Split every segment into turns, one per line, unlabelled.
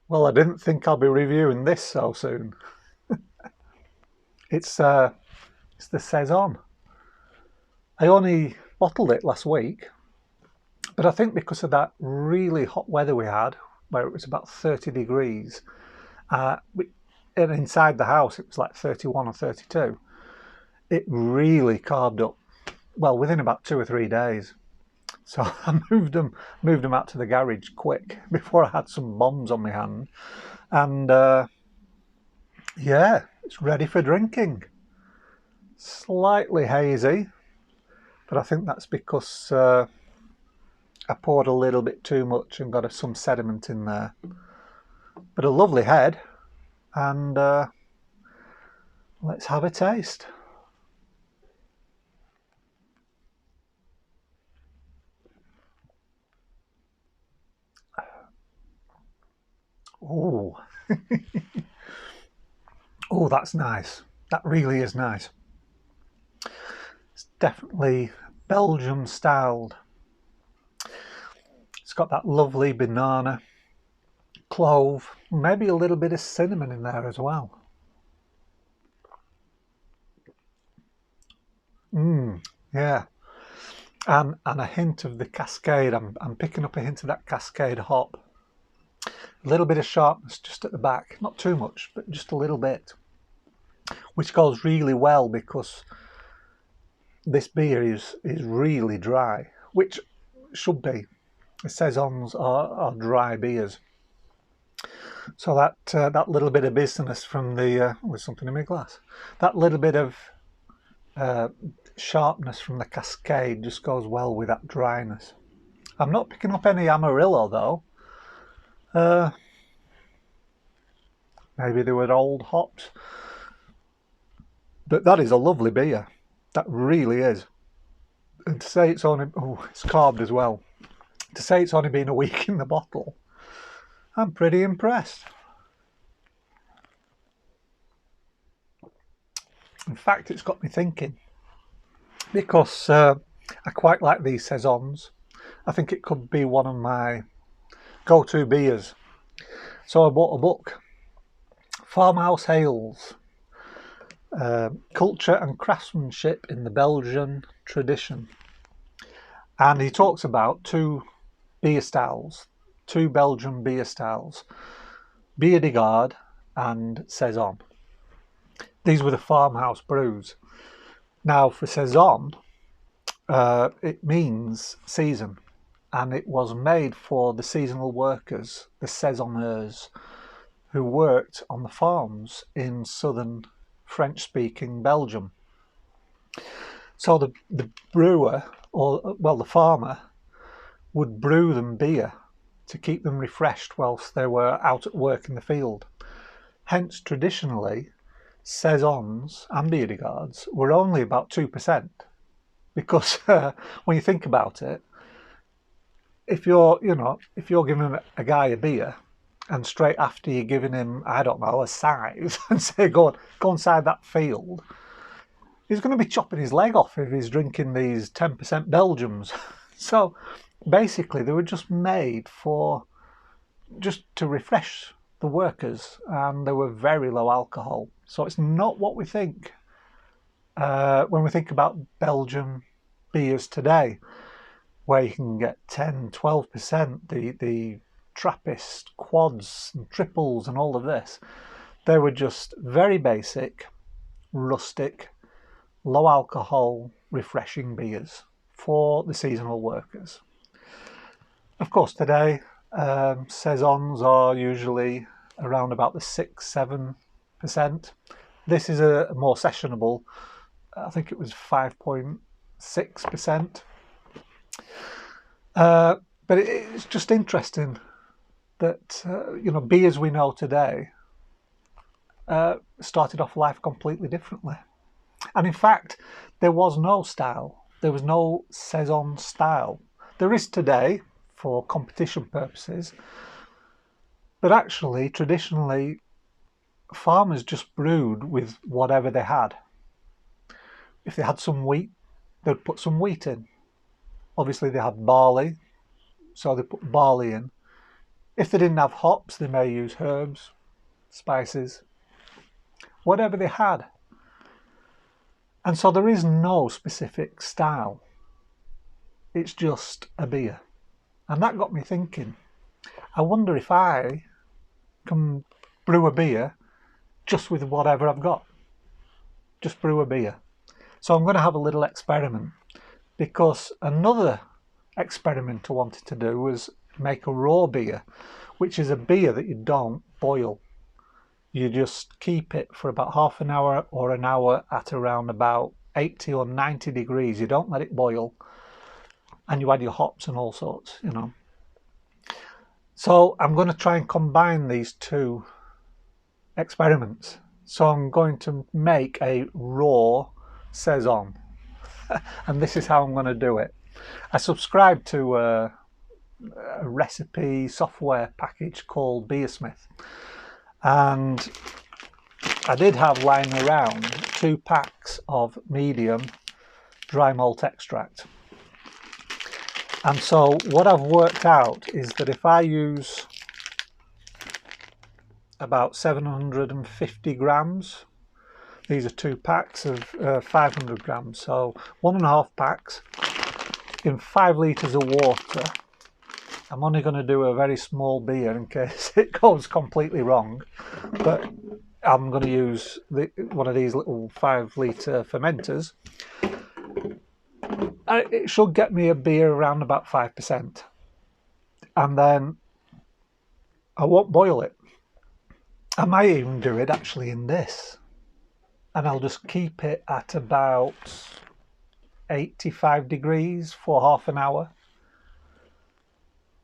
Well, I didn't think I'll be reviewing this so soon. It's it's the Saison. I only bottled it last week, but I think because of that really hot weather we had, where it was about 30 degrees, uh, and inside the house it was like 31 or 32, it really carved up, well, within about 2 or 3 days. So I moved them out to the garage quick before I had some bombs on my hand. And yeah, it's ready for drinking. Slightly hazy, but I think that's because I poured a little bit too much and got some sediment in there. But a lovely head, and let's have a taste. Oh, oh, that's nice. That really is nice. It's definitely Belgium styled. It's got that lovely banana, clove, maybe a little bit of cinnamon in there as well. Yeah, and a hint of the cascade. I'm picking up a hint of that cascade hop. A little bit of sharpness just at the back, not too much, but just a little bit, which goes really well because this beer is really dry, which should be. The saisons are dry beers, so that little bit of business from the there's something in my glass. That little bit of uh, sharpness from the cascade just goes well with that dryness. I'm not picking up any Amarillo though. Uh, Maybe they were old hops, but that is a lovely beer. That really is. And to say it's only it's carbed as well. To say it's only been a week in the bottle, I'm pretty impressed. In fact, it's got me thinking because I quite like these saisons. I think it could be one of my go-to beers. So I bought a book, Farmhouse Ales, Culture and Craftsmanship in the Belgian Tradition. And he talks about two beer styles, two Belgian beer styles, Bier de Garde and Saison. These were the farmhouse brews. Now, for Saison, it means season, and it was made for the seasonal workers, the saisonneurs, who worked on the farms in southern French-speaking Belgium. So the brewer, or well, the farmer, would brew them beer to keep them refreshed whilst they were out at work in the field. Hence, traditionally, saisons and bier de gardes were only about 2%, because when you think about it, if you're giving a guy a beer and straight after you're giving him, I don't know, a scythe and say go inside that field, he's going to be chopping his leg off if he's drinking these 10% Belgiums. So basically, they were just made for just to refresh the workers, and they were very low alcohol. So it's not what we think when we think about Belgian beers today, where you can get 10, 12%, the Trappist quads and triples and all of this. They were just very basic, rustic, low alcohol, refreshing beers for the seasonal workers. Of course, today saisons are usually around about the 6-7%. This is a more sessionable. I think it was 5.6%. But it's just interesting that beers we know today started off life completely differently. And in fact, there was no style. There was no saison style. There is today for competition purposes, but actually, traditionally, farmers just brewed with whatever they had. If they had some wheat, they'd put some wheat in. Obviously, they had barley, so they put barley in. If they didn't have hops, they may use herbs, spices, whatever they had. And so there is no specific style. It's just a beer. And that got me thinking, I wonder if I can brew a beer just with whatever I've got. Just brew a beer. So I'm going to have a little experiment, because another experiment I wanted to do was make a raw beer, which is a beer that you don't boil. You just keep it for about half an hour or an hour at around about 80 or 90 degrees. You don't let it boil, and you add your hops and all sorts, you know. So I'm going to try and combine these two experiments. So I'm going to make a raw Saison, and this is how I'm going to do it. I subscribe to a recipe software package called Beersmith, and I did have lying around 2 packs of medium dry malt extract. And so what I've worked out is that if I use about 750 grams, these are 2 packs of 500 grams, so 1.5 packs in 5 litres of water. I'm only going to do a very small beer in case it goes completely wrong, but I'm going to use one of these little 5-litre fermenters. It should get me a beer around about 5%. And then I won't boil it. I might even do it actually in this. And I'll just keep it at about 85 degrees for half an hour.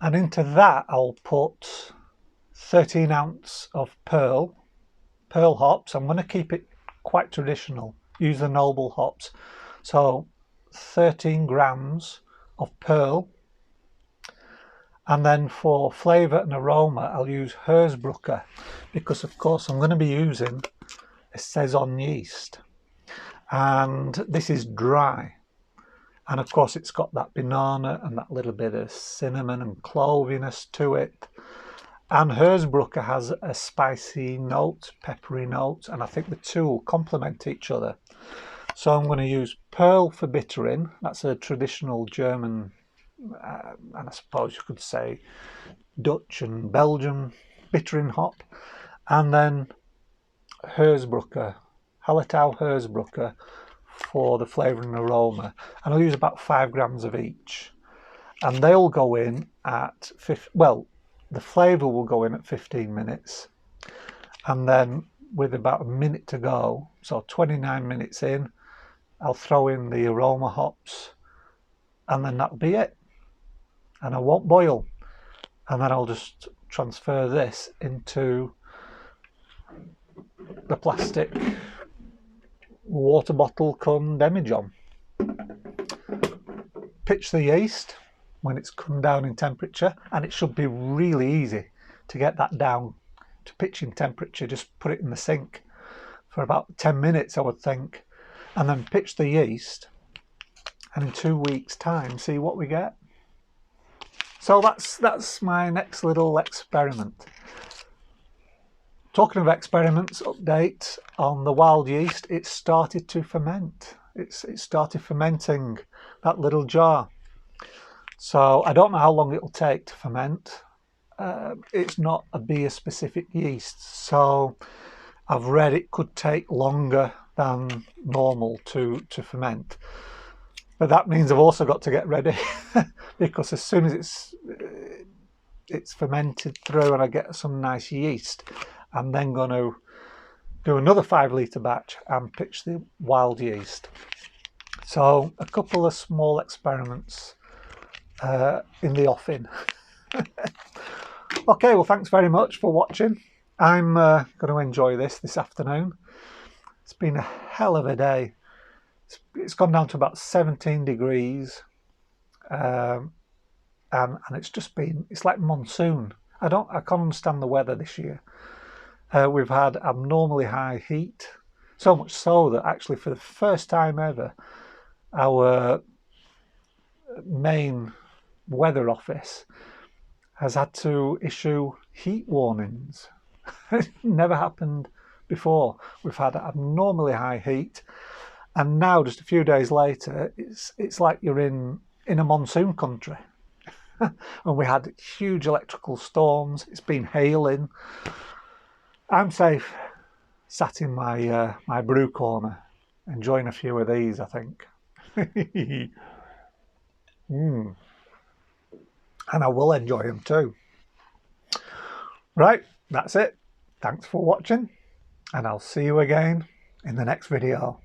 And into that I'll put 13 ounce of pearl hops. I'm going to keep it quite traditional, use the noble hops. So 13 grams of pearl. And then for flavour and aroma, I'll use Hersbrucker, because of course I'm going to be using a Saison yeast. And this is dry. And of course it's got that banana and that little bit of cinnamon and cloviness to it. And Hersbrucker has a spicy note, peppery note, and I think the two will complement each other. So I'm going to use pearl for bittering. That's a traditional German, and I suppose you could say Dutch and Belgian bittering hop. And then Hersbrucker, Hallertau Hersbrucker for the flavour and aroma. And I'll use about 5 grams of each. And they'll go in at, the flavour will go in at 15 minutes. And then with about a minute to go, so 29 minutes in, I'll throw in the aroma hops, and then that'll be it. And I won't boil. And then I'll just transfer this into the plastic water bottle cum demijohn. Pitch the yeast when it's come down in temperature, and it should be really easy to get that down to pitching temperature. Just put it in the sink for about 10 minutes, I would think, and then pitch the yeast, and in 2 weeks' time see what we get. So that's my next little experiment. Talking of experiments, update on the wild yeast. It started to ferment. It started fermenting that little jar. So I don't know how long it'll take to ferment. It's not a beer specific yeast, so I've read it could take longer than normal to ferment. But that means I've also got to get ready because as soon as it's fermented through and I get some nice yeast, I'm then going to do another 5-litre batch and pitch the wild yeast. So a couple of small experiments in the offing. Okay, well, thanks very much for watching. I'm going to enjoy this afternoon. It's been a hell of a day. It's gone down to about 17 degrees, and it's just been, it's like monsoon. I can't understand the weather this year. We've had abnormally high heat, so much so that actually for the first time ever, our main weather office has had to issue heat warnings. It's never happened before. We've had abnormally high heat, and now just a few days later, it's like you're in a monsoon country. And we had huge electrical storms. It's been hailing. I'm safe, sat in my my brew corner, enjoying a few of these, I think. And I will enjoy them too. Right, that's it. Thanks for watching, and I'll see you again in the next video.